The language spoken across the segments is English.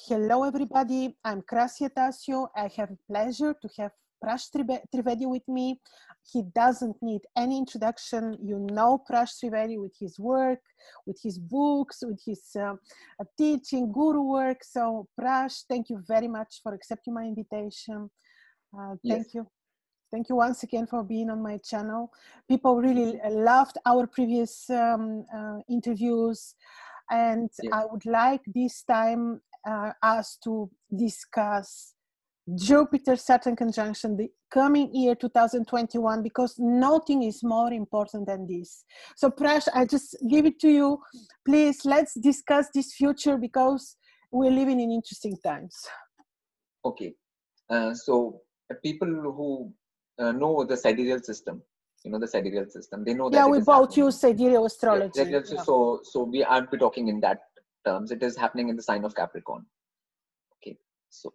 Hello, everybody. I'm Krasi. I have a pleasure to have Prash Trivedi with me. He doesn't need any introduction. You know Prash Trivedi with his work, with his books, with his teaching, guru work. So, Prash, thank you very much for accepting my invitation. Thank you. Thank you once again for being on my channel. People really loved our previous interviews. And I would like this time us to discuss Jupiter-Saturn conjunction the coming year 2021, because nothing is more important than this. So Prash, I just give it to you. Please, let's discuss this future because we're living in interesting times. Okay. So people who know the sidereal system, the sidereal system, they know that. Yeah, we both use sidereal astrology. So we aren't be talking in that terms. It is happening in the sign of Capricorn. Okay. So,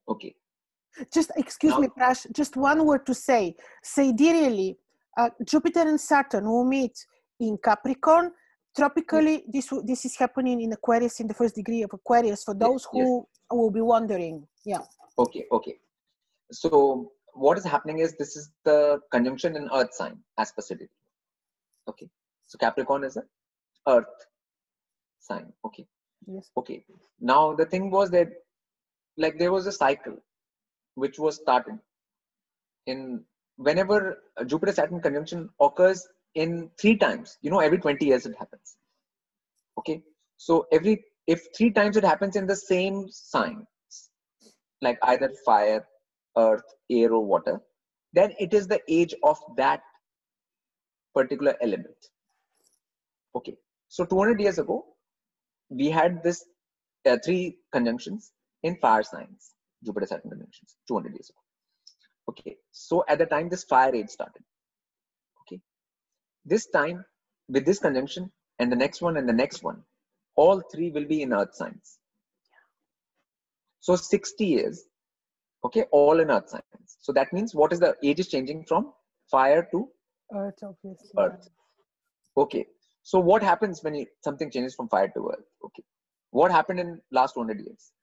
okay. Just excuse me, Prash, just one word to say. Sidereally, Jupiter and Saturn will meet in Capricorn. Tropically, this is happening in Aquarius, in the first degree of Aquarius, for those who will be wondering. Yeah. Okay. So what is happening is this is the conjunction in Earth sign as per sidereal. Okay. So Capricorn is an Earth sign. Okay. Yes. Okay. Now the thing was that, like, there was a cycle which was started in whenever Jupiter Saturn conjunction occurs in 3 times. Every 20 years it happens. Okay. So if 3 times it happens in the same sign, like either fire, earth, air, or water, then it is the age of that particular element. Okay. So 200 years ago, we had this 3 conjunctions in fire signs, Jupiter Saturn conjunctions, 200 years ago. Okay. So at the time, this fire age started. Okay. This time, with this conjunction and the next one and the next one, all 3 will be in earth signs. So 60 years, okay, all in earth signs. So that means what is the age is changing from fire to earth, obviously. Earth. Okay. So what happens when something changes from fire to earth? Okay. What happened in last 200 years?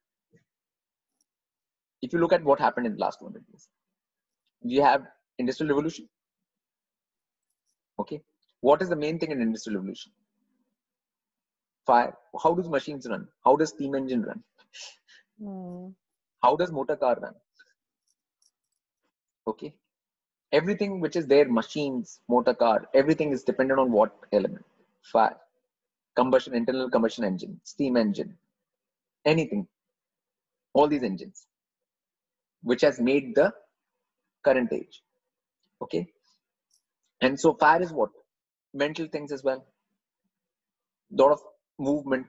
If you look at what happened in the last 200 years, we have Industrial Revolution. Okay. What is the main thing in Industrial Revolution? Fire. How does machines run? How does steam engine run? How does motor car run? Okay. Everything which is there, machines, motor car, everything is dependent on what element? Fire. Combustion, internal combustion engine, steam engine, anything. All these engines, which has made the current age. Okay. And so fire is what? Mental things as well. A lot of movement.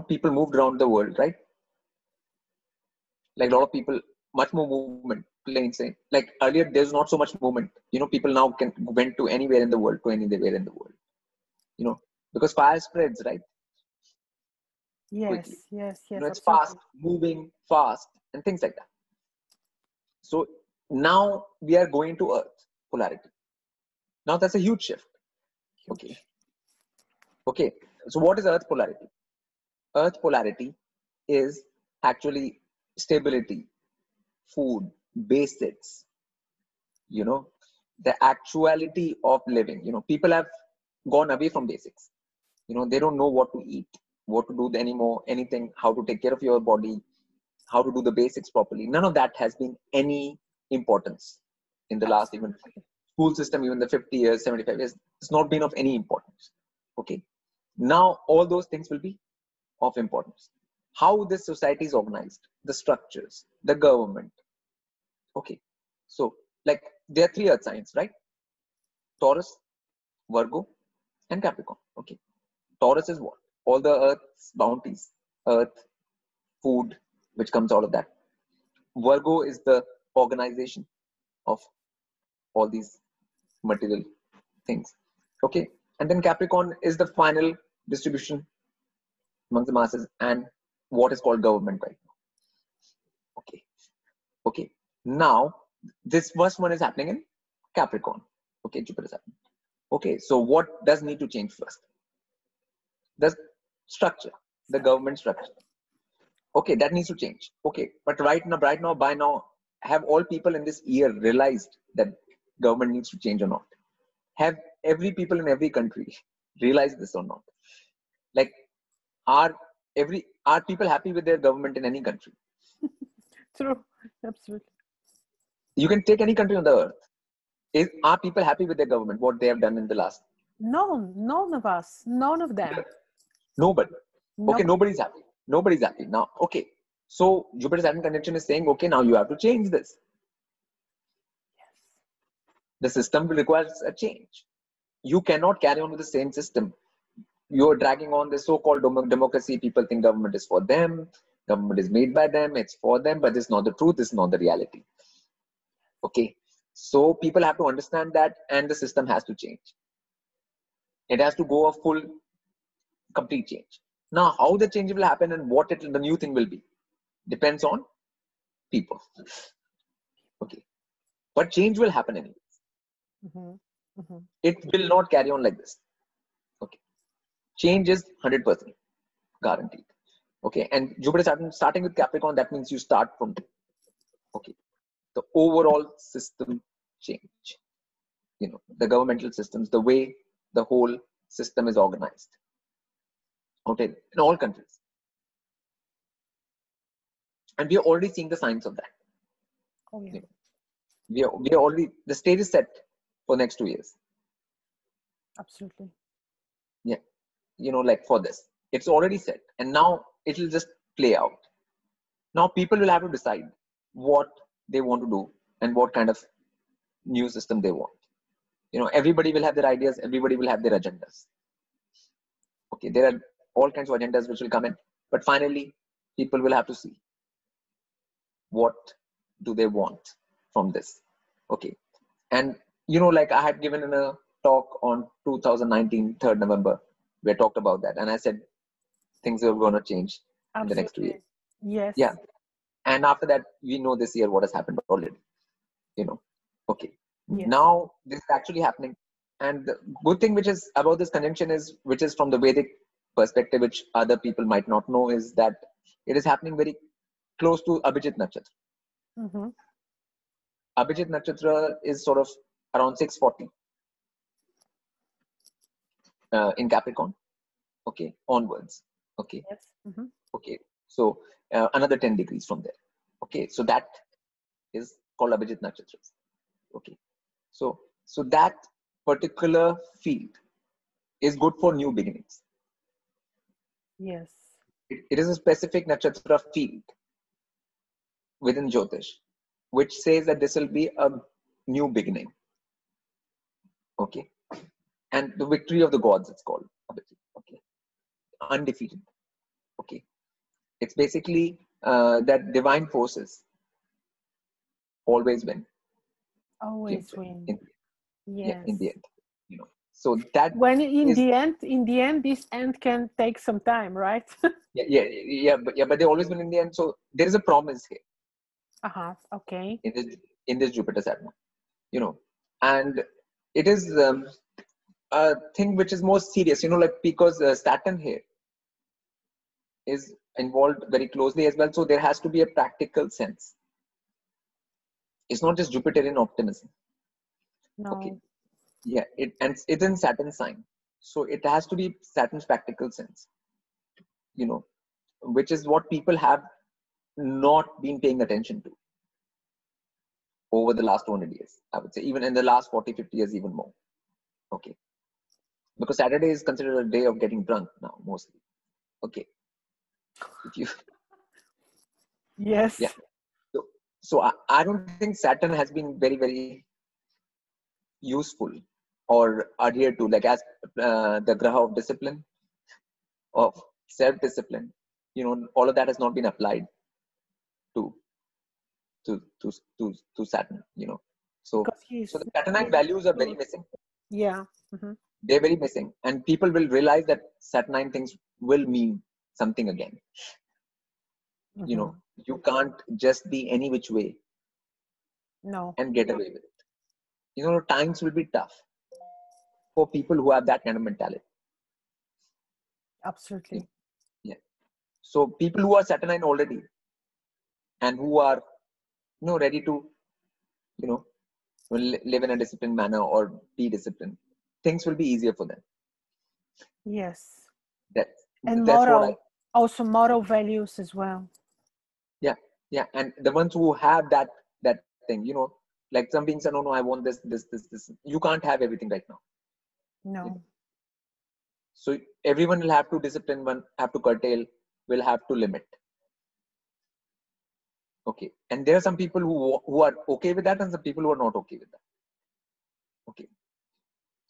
People moved around the world, right? Like a lot of people, much more movement. Plain saying, like earlier, there's not so much movement. People now went to anywhere in the world, because fire spreads, right? Yes, quickly. Yes. It's fast, moving, fast, and things like that. So now we are going to Earth polarity. Now that's a huge shift. Okay. So what is Earth polarity? Earth polarity is actually stability, food, basics, the actuality of living. People have gone away from basics. They don't know what to eat, what to do anymore, anything, how to take care of your body, how to do the basics properly. None of that has been any importance in the last even school system, even the 50 years, 75 years. It's not been of any importance. Okay. Now all those things will be of importance. How this society is organized, the structures, the government. Okay. So like there are 3 earth signs, right? Taurus, Virgo, and Capricorn. Okay. Taurus is what? All the earth's bounties, earth, food, which comes out of that. Virgo is the organization of all these material things. Okay. And then Capricorn is the final distribution amongst the masses and what is called government right now. Okay. Now, this first one is happening in Capricorn. Okay, Jupiter Saturn. Okay, so what does need to change first? The structure, the government structure. Okay, that needs to change. Okay, but right now, by now, have all people in this year realized that government needs to change or not? Have every people in every country realized this or not? Like, are people happy with their government in any country? True, absolutely. You can take any country on the earth. Are people happy with their government, what they have done in the last? None of us, none of them. Nobody. Okay, Nobody. Nobody's happy. Now, okay. So Jupiter Saturn conjunction is saying, okay, now you have to change this. Yes. The system requires a change. You cannot carry on with the same system. You're dragging on this so-called democracy. People think government is for them. Government is made by them. It's for them, but it's not the truth. It's not the reality. Okay. So people have to understand that, and the system has to change. It has to go a full, complete change. Now, how the change will happen and what the new thing will be depends on people. Okay. But change will happen anyway. It will not carry on like this. Okay. Change is 100% guaranteed. Okay. And Jupiter Saturn starting with Capricorn, that means you start from, okay, the overall system change. The governmental systems, the way the whole system is organized. Okay. In all countries. And we are already seeing the signs of that. Oh, yeah. We are already, the stage is set for next 2 years. Absolutely. Yeah. Like for this, it's already set, and now it will just play out. Now people will have to decide what they want to do and what kind of new system they want. Everybody will have their ideas. Everybody will have their agendas. Okay. There are all kinds of agendas which will come in, but finally people will have to see what do they want from this. Okay. And like I had given in a talk on 2019 3rd November, we talked about that, and I said things are going to change in the next 2 years. Yes. Yeah. And after that, we know this year what has happened already. Okay. Yes. Now this is actually happening, and the good thing which is about this conjunction is, which is from the Vedic perspective, which other people might not know, is that it is happening very close to Abhijit Nakshatra. Abhijit Nakshatra is sort of around 640 in Capricorn. Okay, onwards. Okay. Yes. Okay. So another 10 degrees from there. Okay. So that is called Abhijit Nakshatra. Okay. So that particular field is good for new beginnings. Yes. It is a specific nakshatra field within Jyotish, which says that this will be a new beginning. Okay. And the victory of the gods, it's called. Okay. Undefeated. Okay. It's basically that divine forces always win. Always win. Yes. Yeah, in the end. So that when in the end this end can take some time, right? but they always win in the end. So there is a promise here. Okay. In this Jupiter Saturn, and it is a thing which is more serious, like because Saturn here is involved very closely as well. So there has to be a practical sense. It's not just Jupiterian optimism. No. Okay. Yeah, it's in Saturn sign, so it has to be Saturn's practical sense, which is what people have not been paying attention to over the last 200 years. I would say even in the last 40-50 years, even more. Okay, because Saturday is considered a day of getting drunk now, mostly. Okay, if you yes. Yeah. So I don't think Saturn has been very, very useful or adhered to, like as the graha of discipline, of self-discipline. All of that has not been applied to Saturn. So the Saturnine values are very missing. Yeah. They're very missing, and people will realize that Saturnine things will mean something again. You can't just be any which way. No. And get away with it. Times will be tough for people who have that kind of mentality. Absolutely. Yeah. So people who are Saturnine already and who are, ready to, live in a disciplined manner or be disciplined, things will be easier for them. Yes. That's And that's moral, what also moral values as well. yeah. And the ones who have that thing, like some beings say, no, I want this. You can't have everything right now. No. So everyone will have to discipline, one have to curtail, will have to limit. Okay. And there are some people who are okay with that and some people who are not okay with that. Okay.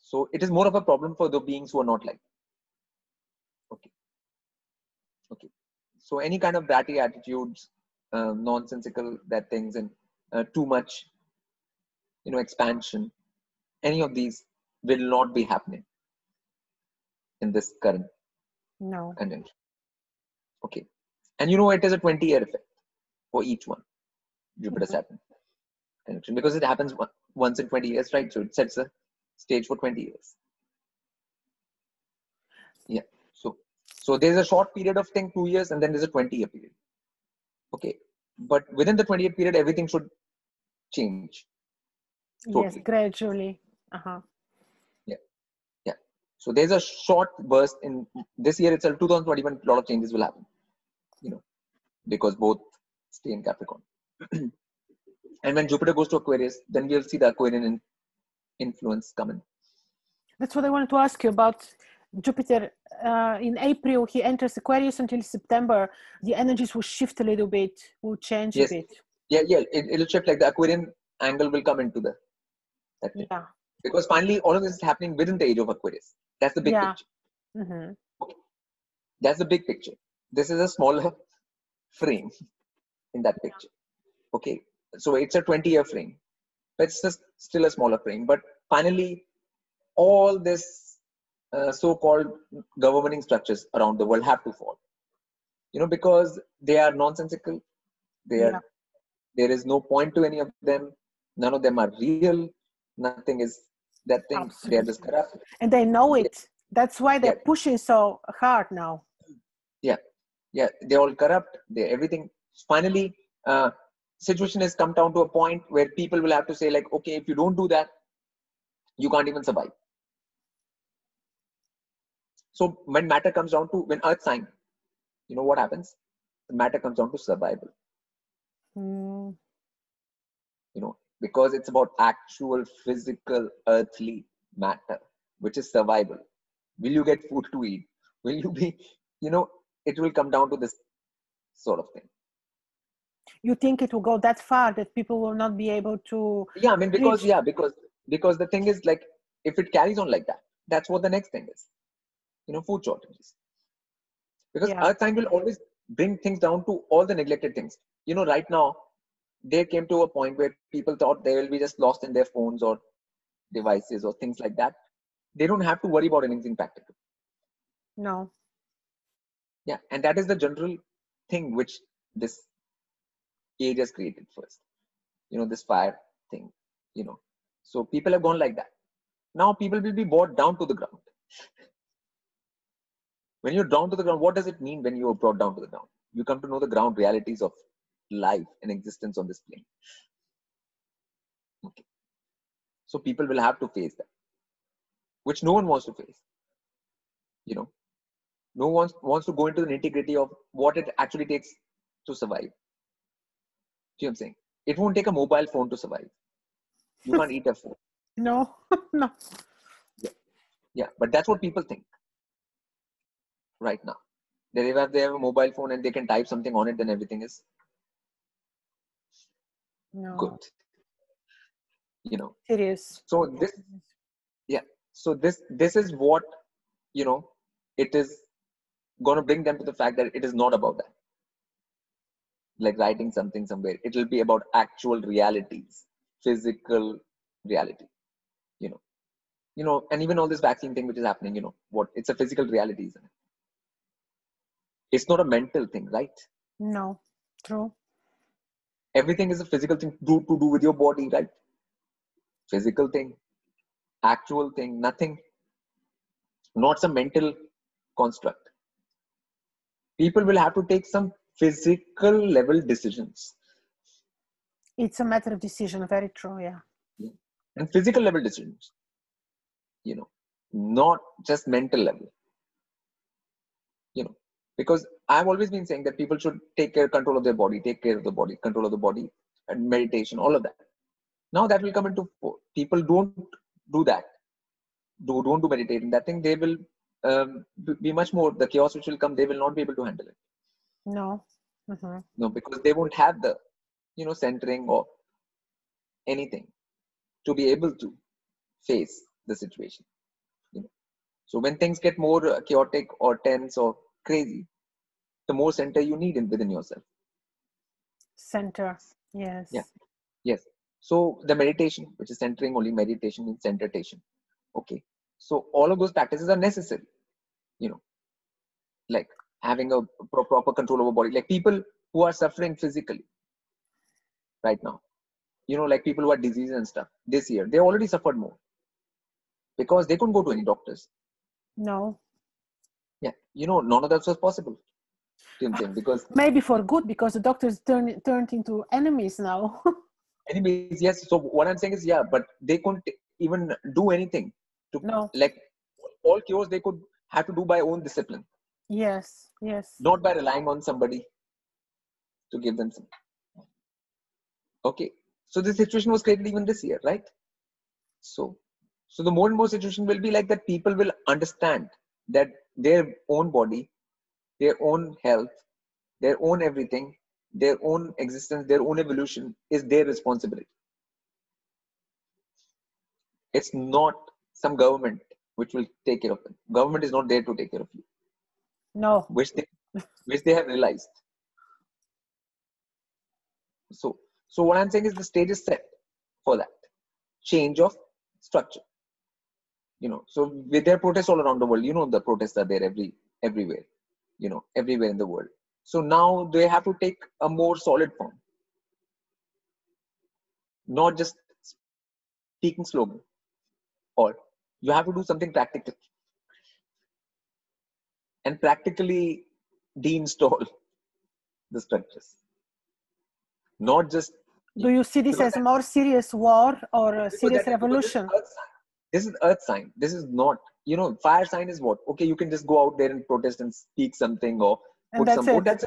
So it is more of a problem for the beings who are not like that. Okay. So any kind of bratty attitudes, nonsensical that things, and too much, expansion, any of these will not be happening in this current conjunction. Okay. And it is a 20-year effect for each one, Jupiter Saturn conjunction, because it happens once in 20 years, right? So it sets a stage for 20 years. Yeah. So there's a short period of thing, 2 years, and then there's a 20-year period. Okay. But within the 20-year period, everything should change. Totally. Yes, gradually. Yeah. So there's a short burst in this year itself, 2021, a lot of changes will happen, because both stay in Capricorn. And when Jupiter goes to Aquarius, then we'll see the Aquarian influence coming. That's what I wanted to ask you about Jupiter. In April, he enters Aquarius until September. The energies will shift a little bit, will change a bit. Yeah. It'll shift, like the Aquarian angle will come into that thing. Yeah. Because finally, all of this is happening within the age of Aquarius. That's the big picture. Mm-hmm. Okay. That's the big picture. This is a smaller frame in that picture. Okay. So it's a 20-year frame. But it's just still a smaller frame. But finally, all this so-called governing structures around the world have to fall. Because they are nonsensical. There is no point to any of them. None of them are real. Nothing is that thing. Absolutely. They are just corrupt. And they know it. That's why they're pushing so hard now. Yeah. They're all corrupt. They're everything. Finally, situation has come down to a point where people will have to say, like, okay, if you don't do that, you can't even survive. So when matter comes down to, when Earth sign, what happens? The matter comes down to survival. Because it's about actual physical earthly matter, which is survival. Will you get food to eat? Will you be, it will come down to this sort of thing. You think it will go that far that people will not be able to? Yeah, I mean, because the thing is, like, if it carries on like that, that's what the next thing is. Food shortages. Because Earth sign will always bring things down to all the neglected things. Right now, they came to a point where people thought they will be just lost in their phones or devices or things like that. They don't have to worry about anything practical. No. Yeah, and that is the general thing which this age has created first. This fire thing. So people have gone like that. Now people will be brought down to the ground. When you're down to the ground, what does it mean when you are brought down to the ground? You come to know the ground realities of life and existence on this plane. Okay. So people will have to face that, which no one wants to face. No one wants to go into the nitty-gritty of what it actually takes to survive. See what I'm saying? It won't take a mobile phone to survive. You can't eat a phone. No. No. Yeah, but that's what people think right now. They have a mobile phone and they can type something on it, then everything is good. It is. So this is what, it is going to bring them to the fact that it is not about that. Like writing something somewhere. It will be about actual realities, physical reality, and even all this vaccine thing which is happening, it's a physical reality, isn't it? It's not a mental thing, right? No, true. Everything is a physical thing to do with your body, right? Physical thing, actual thing, nothing, not some mental construct. people will have to take some physical level decisions. It's a matter of decision. Very true. Yeah. And physical level decisions, not just mental level, because I've always been saying that people should take control of their body, control of the body, and meditation, all of that. Now that will come into people don't do that. Don't do meditation. That thing, they will be much more, the chaos which will come, they will not be able to handle it. No. Mm-hmm. No, because they won't have the, centering or anything to be able to face the situation. So when things get more chaotic or tense or crazy, the more center you need within yourself. Center. Yes. Yeah. Yes. So the meditation, which is centering, only meditation means centration. Okay. So all of those practices are necessary, like having a proper control over body, like people who are suffering physically right now, like people who are diseased and stuff this year, they already suffered more because they couldn't go to any doctors. No. Yeah. None of that was possible. Because maybe for good, because the doctors turned into enemies now. Enemies, yes. So what I'm saying is, yeah, but they couldn't even do anything to, no. like, all cures they could have to do by own discipline. Yes. Not by relying on somebody to give them some. Okay. So this situation was created even this year, right? So the more and more situation will be like that. People will understand that their own body, their own health, their own everything, their own existence, their own evolution is their responsibility. It's not some government which will take care of them. Government is not there to take care of you. No. Which they have realized. So what I'm saying is the stage is set for that change of structure. So with their protests all around the world, the protests are there everywhere, everywhere in the world. So now they have to take a more solid form, not just speaking slogan, or you have to do something practical and practically deinstall the structures. Not just. Do you see this as a more serious war or a serious revolution? This is earth sign. This is not, fire sign is what? Okay, you can just go out there and protest and speak something or put some vote. That's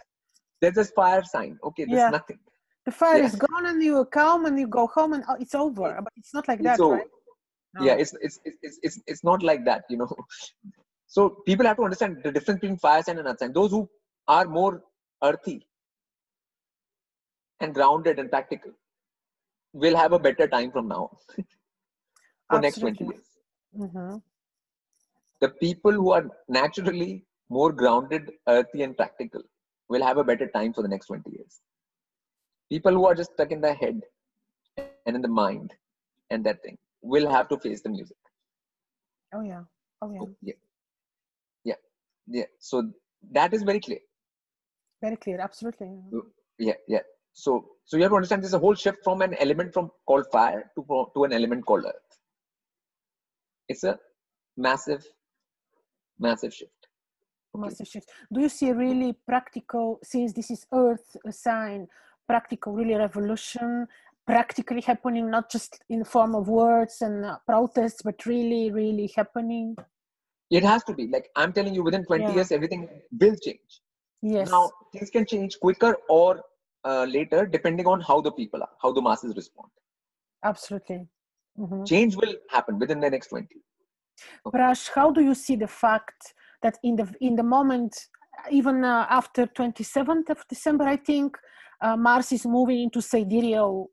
just fire sign. Okay, there's nothing. The fire is gone and you come and you go home and it's over. But it's not like that, right? No. Yeah, it's not like that, So people have to understand the difference between fire sign and earth sign. Those who are more earthy and grounded and practical will have a better time from now for next 20 years. Mm-hmm. The people who are naturally more grounded, earthy and practical will have a better time for the next 20 years. People who are just stuck in their head and in the mind and that thing will have to face the music. Oh yeah. Yeah. So that is very clear. Very clear. Absolutely. Yeah. So you have to understand there's a whole shift from an element called fire to an element called earth. It's a massive shift. Okay. Massive shift. Do you see really practical, since this is earth sign, practical really revolution practically happening, not just in the form of words and protests, but really, really happening? It has to be. Like I'm telling you, within 20 years, everything will change. Yes. Now, things can change quicker or later, depending on how the people are, how the masses respond. Absolutely. Mm-hmm. Change will happen within the next 20. Okay. Prash, how do you see the fact that in the moment, even after 27th of December, I think, Mars is moving into sidereal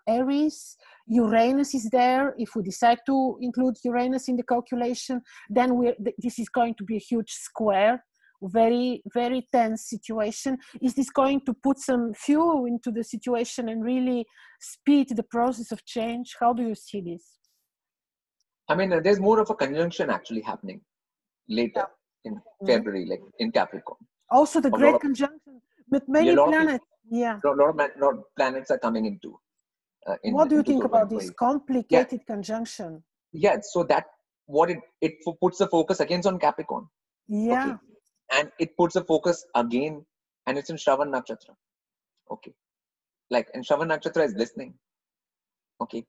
Aries. Uranus is there. If we decide to include Uranus in the calculation, then this is going to be a huge square. Very, very tense situation. Is this going to put some fuel into the situation and really speed the process of change? How do you see this? I mean, there's more of a conjunction actually happening later in February, like in Capricorn. Also the great conjunction with many planets. A lot of planets are coming into. What do you think about this complicated conjunction? Yeah, so that what it puts the focus again on Capricorn. Yeah. Okay. And it puts a focus again, and it's in Shravan Nakshatra. Okay. Like, and Shravan Nakshatra is listening. Okay.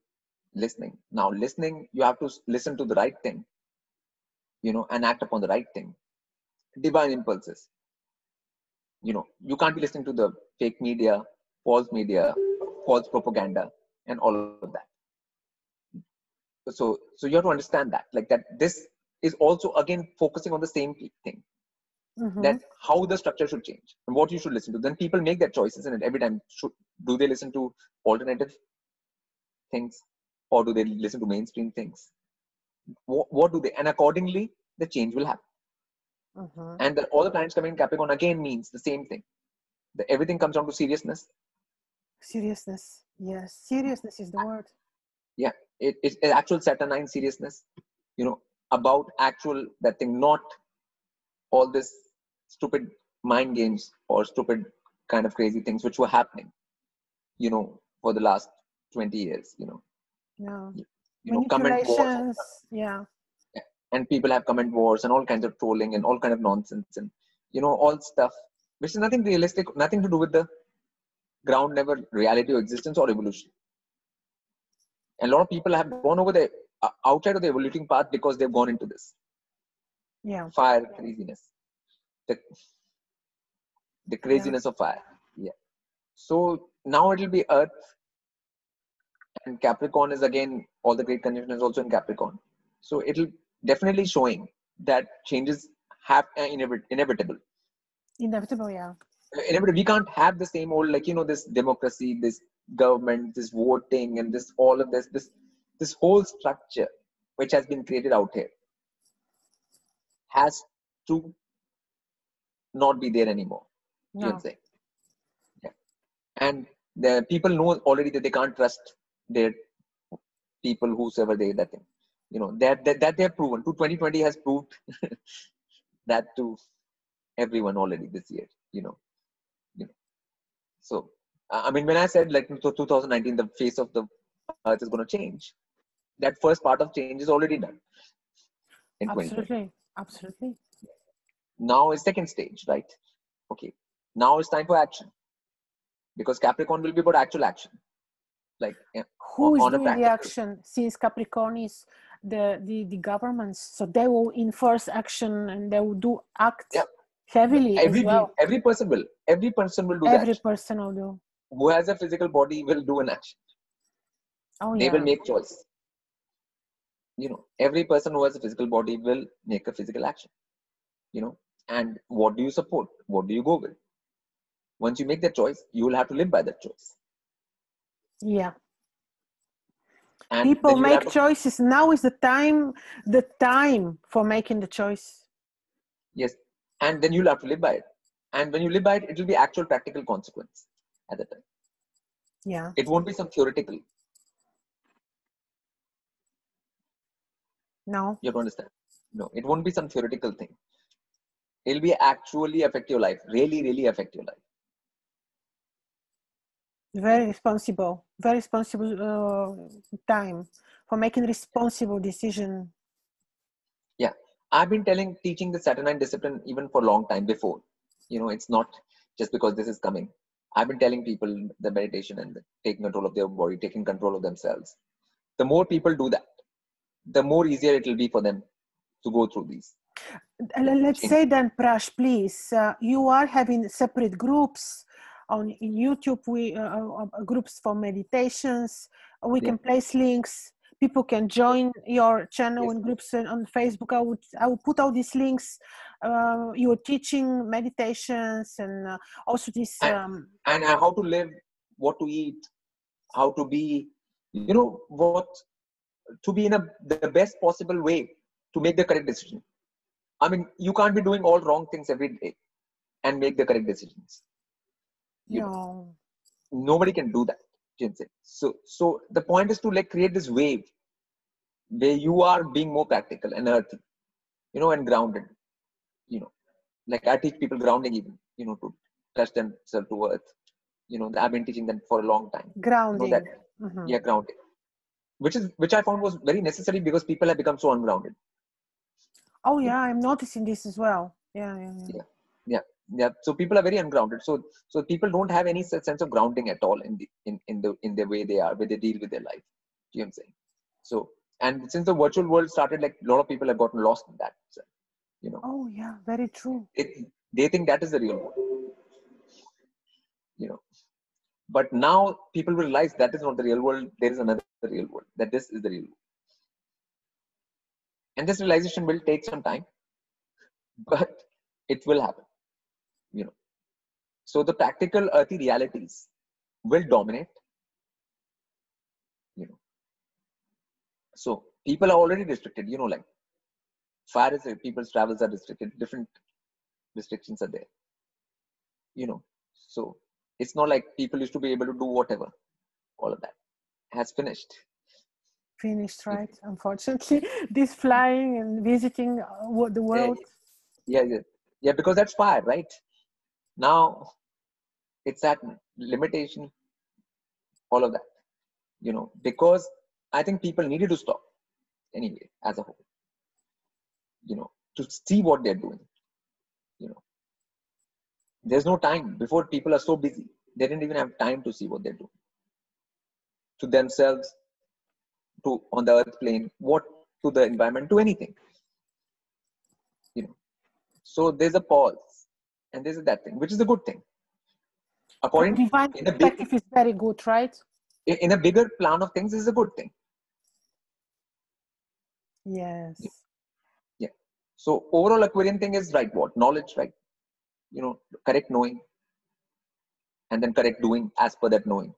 Listening. Now, listening, you have to listen to the right thing, and act upon the right thing. Divine impulses. You can't be listening to the fake media, false propaganda, and all of that. So you have to understand that, like that, this is also again focusing on the same thing, that how the structure should change and what you should listen to. Then people make their choices, and every time, do they listen to alternative things, or do they listen to mainstream things? What do they? And accordingly, the change will happen. And all the planets coming in Capricorn again means the same thing. Everything comes down to seriousness. Seriousness. Yes, seriousness is the word. Yeah, it's actual Saturnine seriousness. About actual that thing, not all this stupid mind games or stupid kind of crazy things which were happening, for the last 20 years. Yeah. Comment wars. Yeah. And people have comment wars and all kinds of trolling and all kind of nonsense and all stuff which is nothing realistic, nothing to do with the ground level reality or existence or evolution. And a lot of people have gone over the outside of the evoluting path because they've gone into this. Yeah. Fire craziness. The craziness of fire. Yeah. So now it will be Earth, and Capricorn is again, all the great conjunction is also in Capricorn. So it'll definitely showing that changes have inevitable. Inevitable, yeah. We can't have the same old, this democracy, this government, this voting, and this all of this whole structure which has been created out here has to not be there anymore. No. You can say. Yeah. And the people know already that they can't trust their people, whosoever that thing. That they have proven. 2020 has proved that to everyone already this year. So, I mean, when I said 2019, the face of the Earth is going to change, that first part of change is already done. In 2020. Absolutely. Now is second stage, right? Okay. Now it's time for action, because Capricorn will be about actual action. Who is doing the action? Since Capricorn is the governments, so they will enforce action and they will act heavily as well. Every person will do that. Every person will do. Who has a physical body will do an action. They will make choice. Every person who has a physical body will make a physical action. And what do you support? What do you go with? Once you make that choice, you will have to live by that choice. Yeah. And people make choices. Now is the time for making the choice. Yes. And then you'll have to live by it. And when you live by it, it will be actual practical consequence at the time. Yeah. It won't be some theoretical. No. You have to understand. No, it won't be some theoretical thing. It'll be actually affect your life. Really, really affect your life. Very responsible time for making responsible decision. Yeah. I've been teaching the Saturnine discipline even for a long time before. It's not just because this is coming. I've been telling people the meditation and taking control of their body, taking control of themselves. The more people do that, the more easier it will be for them to go through these. Let's say then, Prash, please, you are having separate groups in YouTube. We groups for meditations. We can place links. People can join your channel and groups on Facebook. I will put all these links. You are teaching meditations and also this and how to live, what to eat, how to be, what to be in the best possible way to make the correct decision. I mean, you can't be doing all wrong things every day and make the correct decisions. Nobody can do that. So the point is to create this wave where you are being more practical and earthy, and grounded. I teach people grounding even, to touch themselves to earth. I've been teaching them for a long time. Grounding. Yeah, grounding. Which I found was very necessary because people have become so ungrounded. Oh yeah, I'm noticing this as well. Yeah. Yeah. Yeah. So people are very ungrounded. So people don't have any such sense of grounding at all in the way they are, where they deal with their life. Do you know what I'm saying? So, and since the virtual world started, like a lot of people have gotten lost in that. So, you know. Oh yeah, very true. They think that is the real world. You know. But now people realize that is not the real world. There is another real world. That this is the real world. And this realization will take some time, but it will happen. You know. So the practical earthy realities will dominate. You know. So people are already restricted. You know, like far as people's travels are restricted, different restrictions are there. You know. So it's not like people used to be able to do whatever. All of that has finished. Finished, right? Unfortunately, this flying and visiting the world. Yeah, because that's fire, right? Now it's that limitation, all of that, you know, because I think people needed to stop anyway as a whole, you know, to see what they're doing. You know, there's no time. Before, people are so busy, they didn't even have time to see what they're doing to themselves, to on the earth plane, what to the environment, to anything. You know, so there's a pause, and there's that thing, which is a good thing. From According divine perspective is very good, right? in a bigger plan of things, is a good thing. Yes. Yeah. So overall Aquarian thing is right. What knowledge, right? You know, correct knowing, and then correct doing as per that knowing.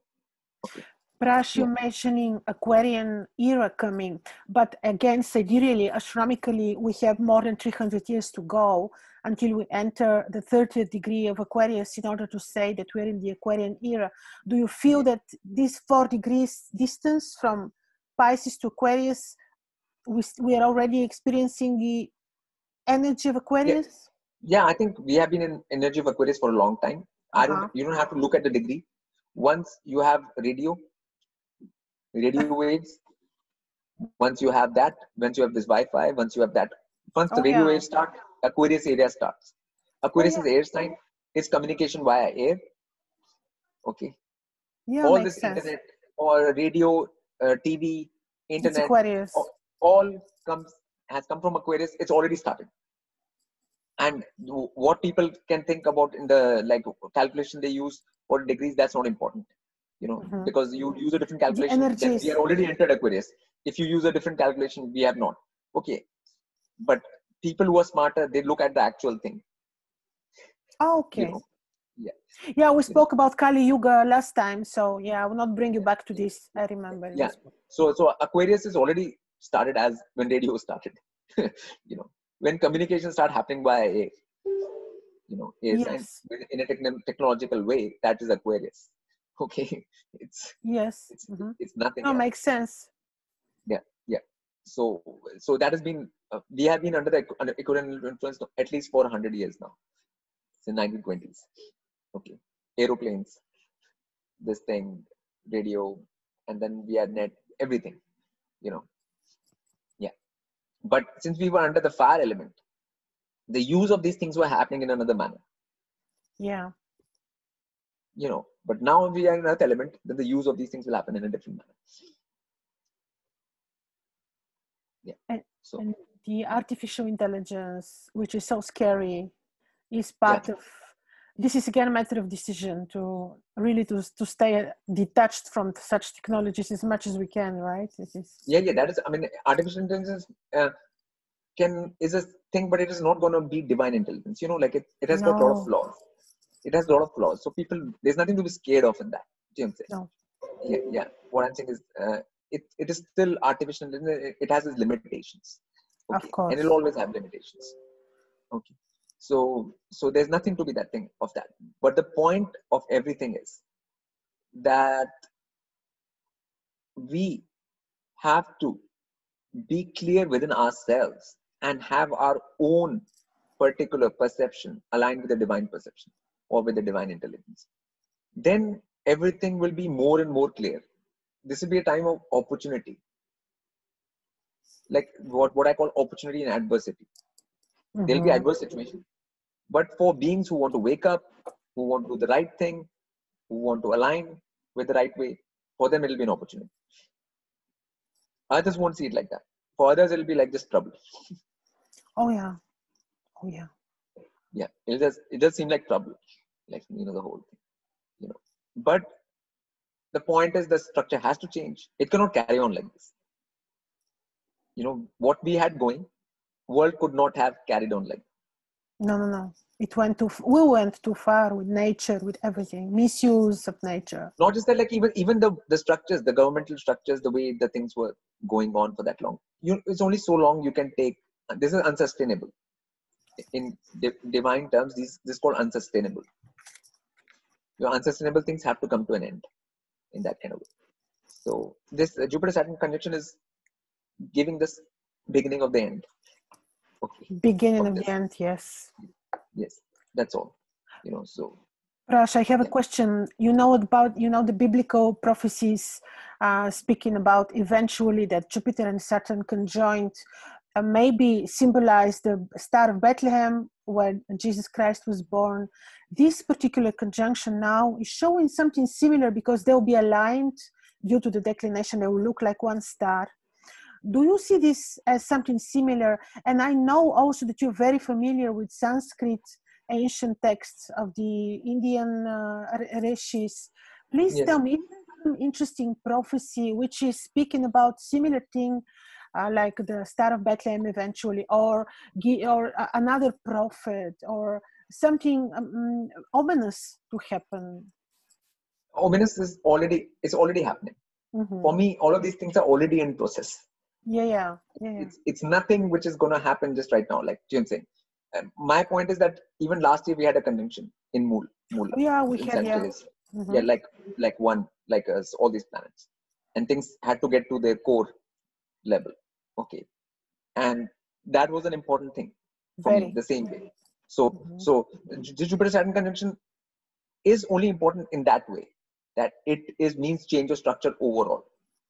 Okay. Prash, you're mentioning Aquarian era coming, but again, sidereally, astronomically, we have more than 300 years to go until we enter the 30th degree of Aquarius in order to say that we're in the Aquarian era. Do you feel that this 4 degrees distance from Pisces to Aquarius, we are already experiencing the energy of Aquarius? Yeah, I think we have been in energy of Aquarius for a long time. You don't have to look at the degree. Once you have radio waves, once you have that, once you have this Wi-Fi, once you have that, once the radio waves start, Aquarius area starts. Aquarius is air sign. It's communication via air. Okay. Yeah, all makes this sense. internet or radio, TV, internet, Aquarius. all has come from Aquarius. It's already started. And what people can think about in the like calculation they use for degrees, that's not important, you know, because you use a different calculation, then we are already entered Aquarius. If you use a different calculation, we have not. Okay, but people who are smarter, they look at the actual thing. Okay. You know? Yeah, we spoke about Kali Yuga last time, so yeah, I will not bring you back to this. I remember. Yeah. So Aquarius is already started as when radio started. You know, when communication started happening by air, you know, yes. In a technological way, that is Aquarius. Okay, it's nothing. No, makes sense. Yeah. So that has been we have been under the Aquarian influence at least for 100 years now, since 1920s. Okay, aeroplanes, this thing, radio, and then we had net, everything, you know. Yeah, but since we were under the fire element, the use of these things were happening in another manner. Yeah. You know, but now we are in earth element, then the use of these things will happen in a different manner. Yeah. And the artificial intelligence, which is so scary, is part of. This is again a matter of decision to really to stay detached from such technologies as much as we can, right? Yeah, that is. I mean, artificial intelligence is a thing, but it is not going to be divine intelligence. You know, like it has got a lot of flaws. It has a lot of flaws. So there's nothing to be scared of in that. Do you know what I'm saying? No. Yeah. What I'm saying is, it is still artificial. It has its limitations. Okay. Of course. And it'll always have limitations. Okay. So there's nothing to be that thing of that. But the point of everything is that we have to be clear within ourselves and have our own particular perception aligned with the divine perception or with the divine intelligence. Then everything will be more and more clear. This will be a time of opportunity, like what I call opportunity and adversity. There'll be adverse situation, But for beings who want to wake up, who want to do the right thing, who want to align with the right way, for them it'll be an opportunity. Others won't see it like that. For others, it'll be like just trouble. Oh yeah. Oh yeah. Yeah, it just seem like trouble, like the whole thing. But the point is, the structure has to change. It cannot carry on like this. What we had going, world could not have carried on like. No. We went too far with nature, with everything. Misuse of nature. Not just that, like even the structures, the governmental structures, the way the things were going on for that long. It's only so long you can take. This is unsustainable. In divine terms, this is called unsustainable. Your unsustainable things have to come to an end in that kind of way. So this Jupiter-Saturn conjunction is giving this beginning of the end. Okay. Beginning of the end, yes. Yes, that's all. So. Prash, I have a question. About the biblical prophecies speaking about eventually that Jupiter and Saturn conjoined maybe symbolize the Star of Bethlehem where Jesus Christ was born. This particular conjunction now is showing something similar because they'll be aligned due to the declination. They will look like one star. Do you see this as something similar? And I know also that you're very familiar with Sanskrit ancient texts of the Indian rishis. Please tell me some interesting prophecy which is speaking about similar thing like the Star of Bethlehem eventually, or another prophet, or something ominous to happen. Ominous is already happening. Mm-hmm. For me, all of these things are already in process. Yeah. It's nothing which is going to happen just right now, like Jim saying. My point is that even last year we had a conjunction in Mula. Yeah, we had. Yeah. Mm-hmm. Yeah, like all these planets, and things had to get to their core level. Okay, and that was an important thing for me. The same way. So the Jupiter-Saturn conjunction is only important in that way, that it means change of structure overall,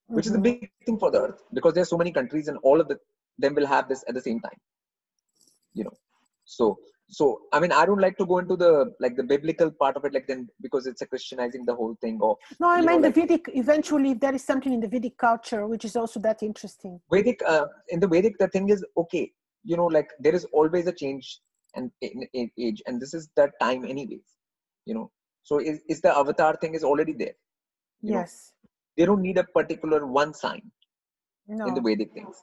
which is a big thing for the Earth, because there are so many countries and all of them will have this at the same time. So I mean, I don't like to go into the biblical part of it, because it's a Christianizing the whole thing. Or no, I mean the Vedic. Eventually, if there is something in the Vedic culture which is also that interesting. Vedic, in the Vedic, the thing is okay. There is always a change and in age, and this is the time, anyways. So is the avatar thing is already there. Yes. They don't need a particular one sign in the Vedic things.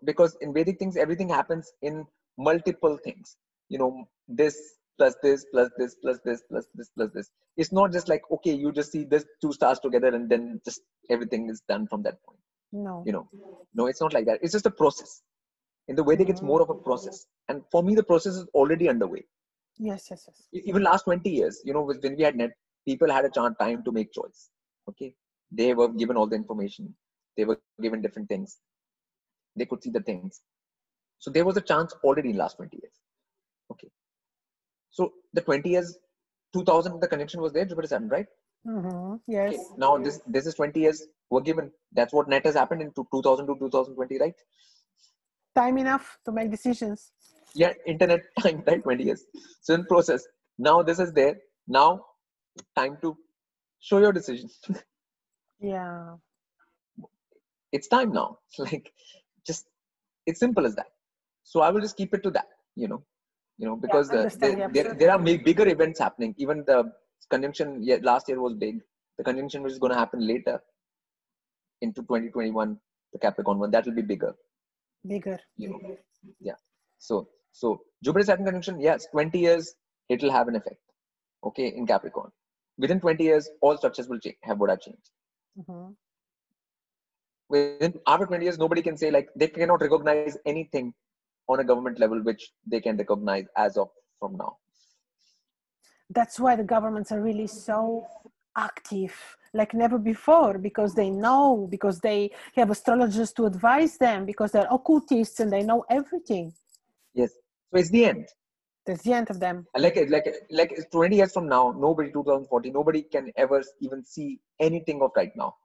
Because in Vedic things, everything happens in multiple things. This plus this plus this plus this plus this plus this. It's not just like, okay, you just see this two stars together and then just everything is done from that point. No. No, it's not like that. It's just a process. In the Vedic, it's more of a process. And for me, the process is already underway. Yes. Even last 20 years, when we had net, people had a time to make choice. Okay. They were given all the information. They were given different things. They could see the things. So there was a chance already in last 20 years. Okay. So the 20 years, 2000, the connection was there, Jupiter-Saturn, right? Yes. Okay. Now this is 20 years were given. That's what net has happened in 2000 to 2020, right? Time enough to make decisions. Yeah, internet time, right? 20 years. So in process. Now this is there. Now time to show your decision. Yeah. It's time now. It's simple as that. So I will just keep it to that, because there are bigger events happening. Even the conjunction last year was big. The conjunction which is going to happen later into 2021, the Capricorn one, that will be bigger. Yeah. So Jupiter-Saturn conjunction, yes, 20 years, it will have an effect. Okay, in Capricorn. Within 20 years, all structures will have changed. After 20 years, nobody can say they cannot recognize anything on a government level which they can recognize as of from now. That's why the governments are really so active like never before, because they know, because they have astrologers to advise them, because they're occultists and they know everything. Yes. So it's the end. That's the end of them. Like 20 years from now, 2040, nobody can ever even see anything of right now.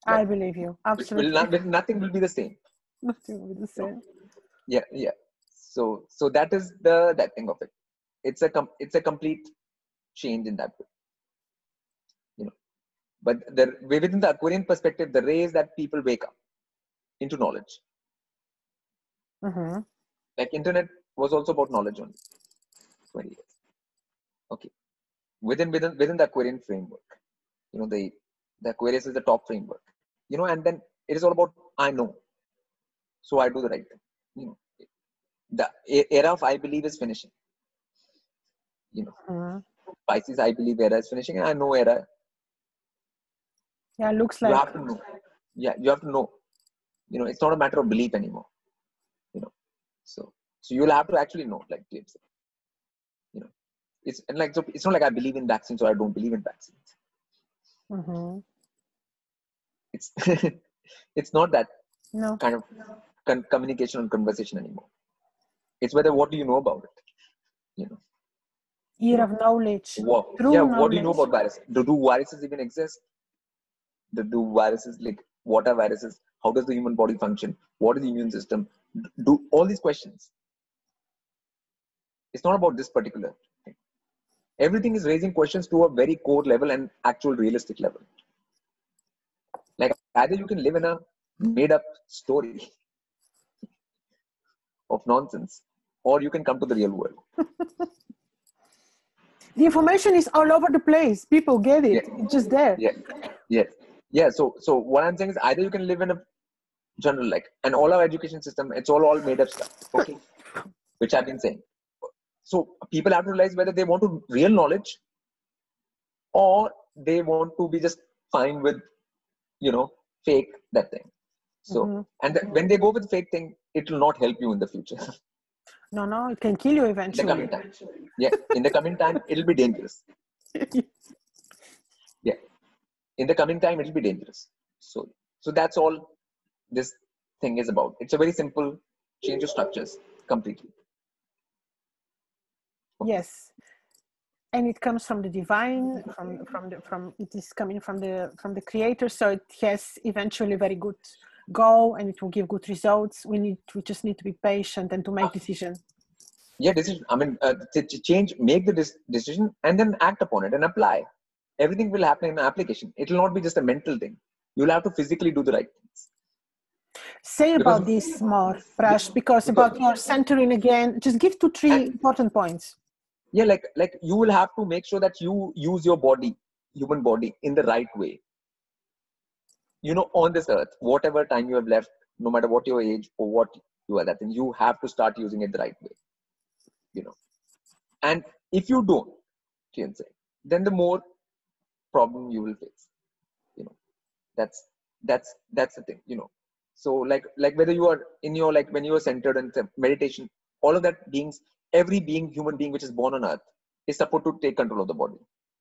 I believe you. Absolutely. Nothing will be the same. Nothing will be the same. Yeah. So that is that thing of it. It's a complete change in that way, you know. But within the Aquarian perspective, the rays that people wake up into knowledge, Mm-hmm. like internet was also about knowledge only 20 years. Okay, within the Aquarian framework, you know, the Aquarius is the top framework, you know, and then it is all about I know, so I do the right thing. You know, the era of I believe is finishing. You know, Mm-hmm. Pisces I believe era is finishing, and I know era. Yeah, looks You like. have to know. Yeah, you have to know. You know, it's not a matter of belief anymore. You know, so you'll have to actually know, like James said. You know, it's and like so it's not like I believe in vaccines or I don't believe in vaccines. Mm-hmm. It's it's not that No. kind of communication and conversation anymore. It's whether what do you know about it. You know. Year of knowledge. Yeah, True what do you know knowledge. about viruses? Do viruses even exist? Do viruses, like, what are viruses? How does the human body function? What is the immune system? Do all these questions. It's not about this particular thing. Everything is raising questions to a very core level and actual realistic level. Like either you can live in a made up story of nonsense, or you can come to the real world. The information is all over the place. People get it. Yeah. It's just there. Yeah. So what I'm saying is either you can live in a general, like, and all our education system, it's all made up stuff. Okay. Which I've been saying. So people have to realize whether they want to real knowledge or they want to be just fine with, you know, fake that thing. So, Mm-hmm. and when they go with fake thing, it will not help you in the future. No, it can kill you In the eventually. coming time. Yeah. In the coming time, it'll be dangerous. Yeah. In the coming time, it'll be dangerous. So that's all this thing is about. It's a very simple change of structures completely. Okay. Yes. And it comes from the divine, from it is coming from the creator, so it has eventually very good goal and it will give good results. We just need to be patient and to make decisions. Yeah, decision. I mean, change, make the decision, and then act upon it and apply. Everything will happen in an application. It will not be just a mental thing. You'll have to physically do the right things. Say Because, about this more, Prash, because about your centering again, just give 2-3 important points. Yeah, like you will have to make sure that you use your body, human body, in the right way. You know, on this earth, whatever time you have left, no matter what your age or what you are, that thing, you have to start using it the right way. You know, and if you don't, then the more problem you will face. You know, that's the thing. You know, so like whether you are in your, like, when you are centered in meditation, all of that beings, every being, human being which is born on earth is supposed to take control of the body.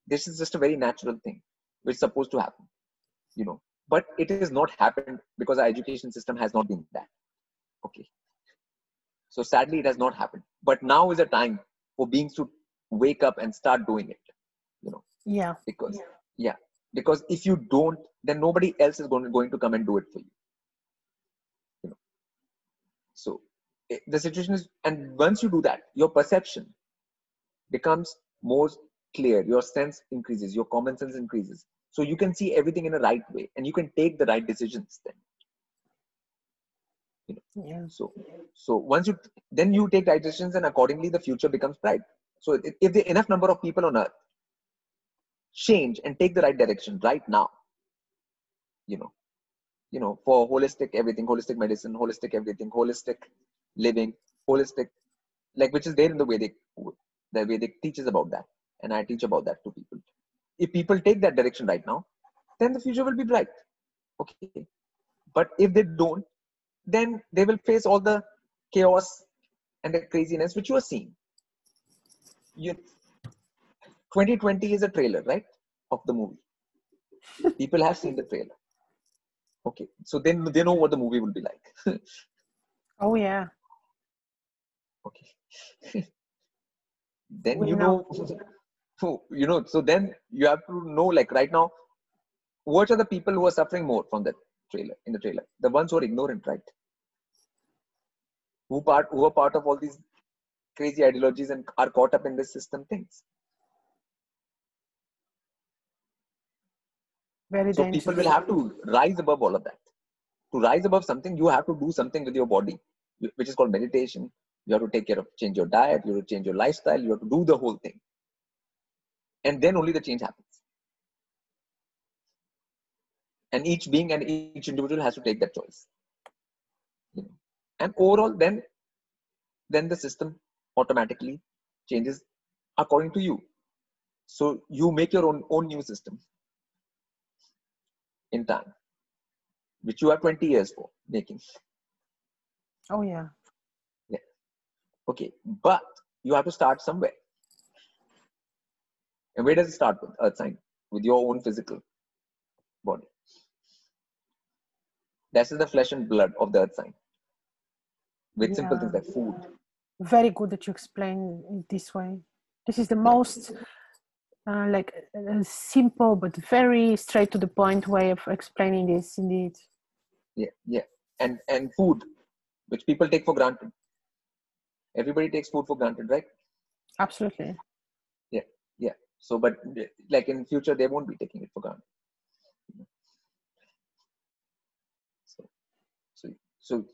This is just a very natural thing which is supposed to happen. You know, but it has not happened because our education system has not been that. Okay. So sadly, it has not happened. But now is a time for beings to wake up and start doing it. You know. Yeah. Because if you don't, then nobody else is going to come and do it for you. You know. So the situation is, and once you do that, your perception becomes more clear. Your sense increases. Your common sense increases. So you can see everything in the right way, and you can take the right decisions then. You know. Yeah. So once you take right decisions, and accordingly the future becomes bright. So if there are enough number of people on earth change and take the right direction right now, you know, for holistic everything, holistic medicine, holistic everything, holistic living, holistic, like, which is there in the Vedic teaches about that, and I teach about that to people. If people take that direction right now, then the future will be bright. Okay, but if they don't, then they will face all the chaos and the craziness which you are seeing. 2020 is a trailer, right, of the movie. People have seen the trailer. Okay, so then they know what the movie will be like. Oh yeah. Okay. Then We know. so then you have to know, like, right now, what are the people who are suffering more from that trailer, in the trailer? The ones who are ignorant, right? who are part of all these crazy ideologies and are caught up in this system things. Very So dangerous. people will have to rise above all of that. To rise above something, you have to do something with your body, which is called meditation. You have to take care of, change your diet, you have to change your lifestyle, you have to do the whole thing. And then only the change happens. And each being and each individual has to take that choice. You know? And overall, then the system automatically changes according to you. So you make your own new system in time, which you have 20 years for making. Oh yeah. Yeah. Okay. But you have to start somewhere. And where does it start with? Earth sign, with your own physical body. That is the flesh and blood of the earth sign. With simple things like food. Very good that you explain it this way. This is the most simple but very straight to the point way of explaining this, indeed. Yeah. And food, which people take for granted. Everybody takes food for granted, right? Absolutely. Yeah. So, but like in future, they won't be taking it for granted. So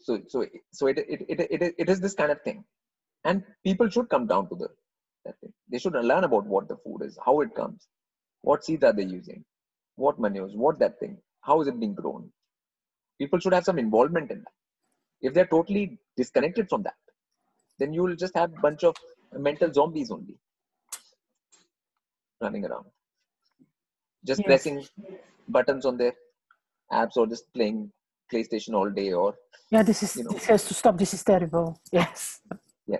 it is this kind of thing, and people should come down to that thing. They should learn about what the food is, how it comes, what seeds are they using, what manures, what that thing, how is it being grown. People should have some involvement in that. If they're totally disconnected from that, then you will just have a bunch of mental zombies only running around, just pressing buttons on their apps or just playing PlayStation all day, or this has to stop. This is terrible. Yes. Yeah.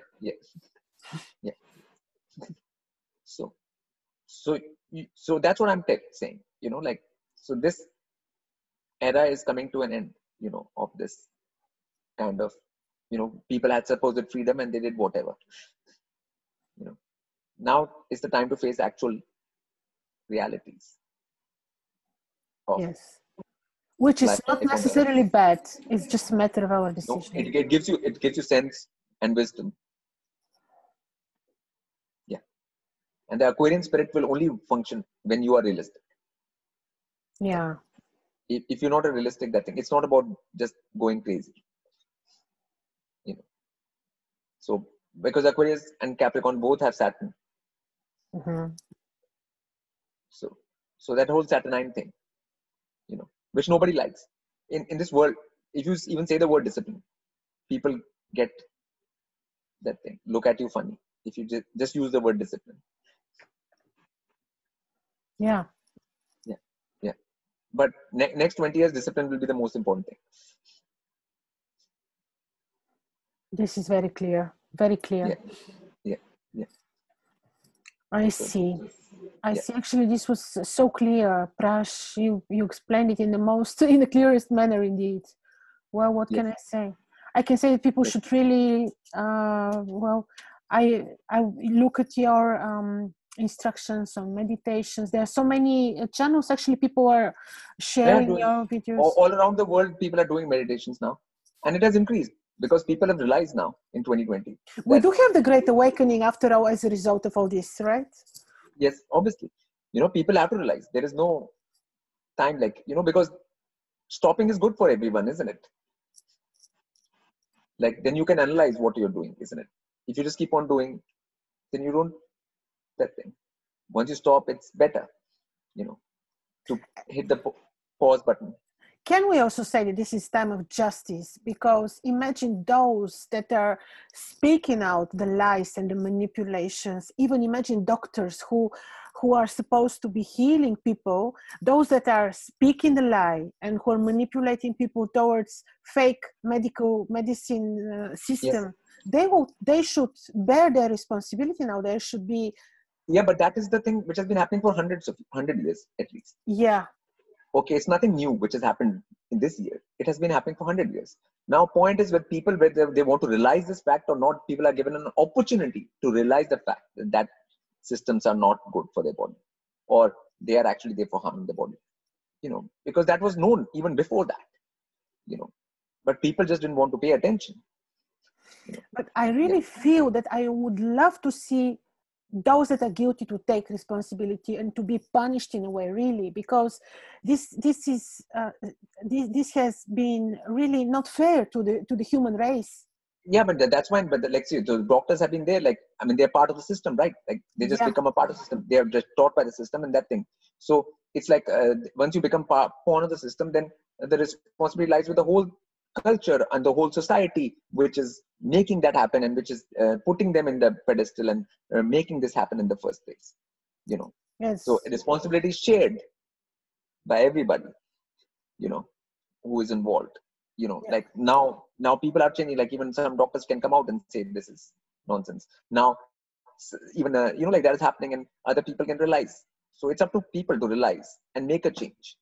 So that's what I'm saying. So this era is coming to an end. Of this kind of, people had supposed freedom and they did whatever. Now is the time to face actual realities. Yes. Which is not necessarily bad. It's just a matter of our decision. No, it gives you sense and wisdom. Yeah. And the Aquarian spirit will only function when you are realistic. Yeah. If you're not a realistic, that thing, it's not about just going crazy. So because Aquarius and Capricorn both have Saturn. Mm-hmm. So that whole Saturnine thing, which nobody likes in this world. If you even say the word discipline, people get that thing, look at you funny if you just use the word discipline. Yeah. But next 20 years, discipline will be the most important thing. This is very clear. Very clear. Yeah. I see. Actually, this was so clear, Prash. You explained it in the clearest manner, indeed. Well, what can I say? I can say that people should really. I look at your instructions on meditations. There are so many channels. Actually, people are sharing your videos all around the world. People are doing meditations now, and it has increased because people have realized now in 2020. We do have the Great Awakening after all as a result of all this, right? Yes, obviously. People have to realize there is no time, because stopping is good for everyone, isn't it? Then you can analyze what you're doing, isn't it? If you just keep on doing, then you don't that thing. Once you stop, it's better, to hit the pause button. Can we also say that this is time of justice? Because imagine those that are speaking out the lies and the manipulations. Even imagine doctors who are supposed to be healing people, those that are speaking the lie and who are manipulating people towards fake medicine system. Yes. They should bear their responsibility now. There should be. Yeah, but that is the thing which has been happening for 100 years at least. Yeah. Okay, it's nothing new which has happened in this year. It has been happening for 100 years. Now, point is whether people, whether they want to realize this fact or not, people are given an opportunity to realize the fact that systems are not good for their body, or they are actually there for harming the body. Because that was known even before that. But people just didn't want to pay attention. But I really feel that I would love to see those that are guilty to take responsibility and to be punished in a way, really, because this has been really not fair to the human race. Yeah, but that's fine. But like, see, the doctors have been there. Like, I mean, they're part of the system, right? Like, they just become a part of the system. They are just taught by the system and that thing. So it's like once you become pawn of the system, then the responsibility lies with the whole culture and the whole society, which is making that happen and which is putting them in the pedestal and making this happen in the first place. Yes. So responsibility is shared by everybody, who is involved. Like now people are changing. Like even some doctors can come out and say this is nonsense. Now even like that is happening, and other people can realize. So it's up to people to realize and make a change.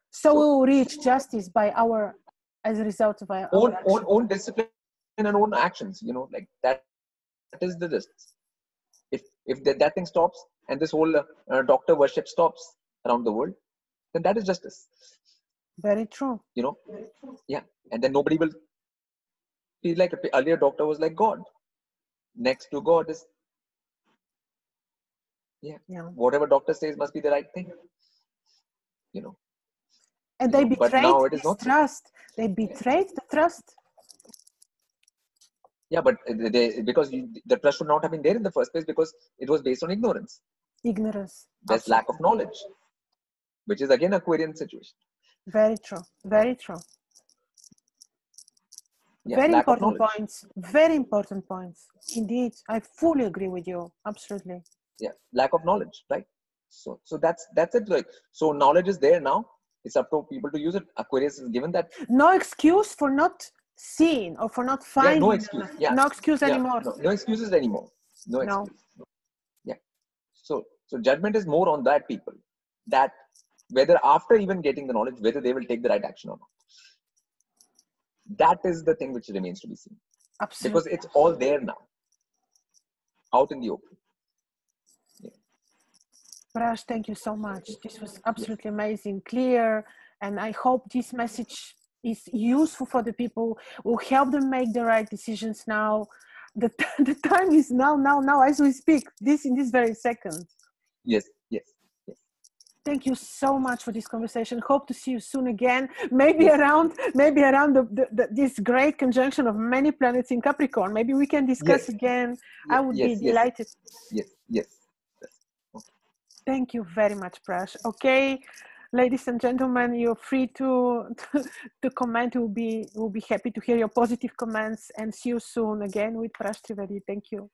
So we will reach justice as a result of our own discipline and own actions. Like that is the justice. If that thing stops and this whole doctor worship stops around the world, then that is justice. Very true. Yeah. And then nobody will feel like earlier doctor was like God. Next to God is whatever doctor says must be the right thing. And they betrayed this trust. They betrayed the trust. Yeah, but because the trust should not have been there in the first place, because it was based on ignorance. Ignorance. There's Absolutely. lack of knowledge, which is again Aquarian situation. Very true. Very true. Yeah, very important points. Very important points. Indeed, I fully agree with you. Absolutely. Yeah, lack of knowledge, right? So that's it. Like, so knowledge is there now. It's up to people to use it. Aquarius is given that. No excuse for not seeing or for not finding. No excuse. Yeah. No excuse anymore. No excuses anymore. No excuse. No. Yeah. So judgment is more on that people, that whether after even getting the knowledge, whether they will take the right action or not. That is the thing which remains to be seen. Absolutely. Because it's all there now, out in the open. Yeah. Prash, thank you so much. This was absolutely amazing, clear, and I hope this message is useful for the people, will help them make the right decisions now. The time is now as we speak, in this very second. Yes. Thank you so much for this conversation. Hope to see you soon again. Maybe around this great conjunction of many planets in Capricorn. Maybe we can discuss again. I would be delighted. Yes. Okay. Thank you very much, Prash. Okay, ladies and gentlemen, you're free to comment. We'll be happy to hear your positive comments, and see you soon again with Prash Trivedi. Thank you.